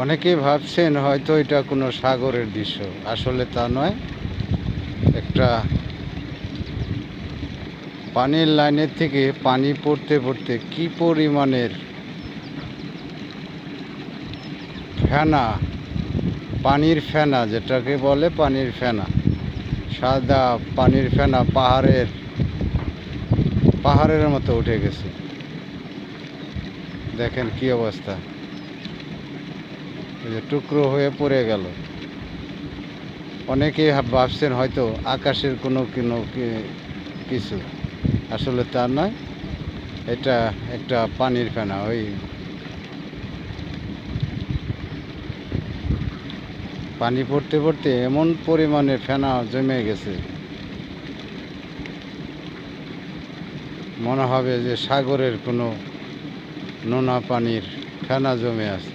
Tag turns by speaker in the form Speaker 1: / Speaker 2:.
Speaker 1: অনেকেই ভাবছেন হয়তো এটা কোনো সাগরের দৃশ্য, আসলে তা নয়। একটা পানির লাইনের থেকে পানি পড়তে পড়তে কি পরিমাণের ফেনা, পানির ফেনা যেটাকে বলে পানির ফেনা, সাদা পানির ফেনা পাহাড়ের মতো উঠে গেছে। দেখেন কি অবস্থা, এই যে টুকরো হয়ে পড়ে গেল। অনেকেই ভাবছেন হয়তো আকাশের কোনো কোনো কিছু, আসলে তা নয়। এটা একটা পানির ফেনা। ওই পানি পড়তে পড়তে এমন পরিমাণে ফেনা জমে গেছে, মনে হবে যে সাগরের কোনো নোনা পানির ফেনা জমে আছে।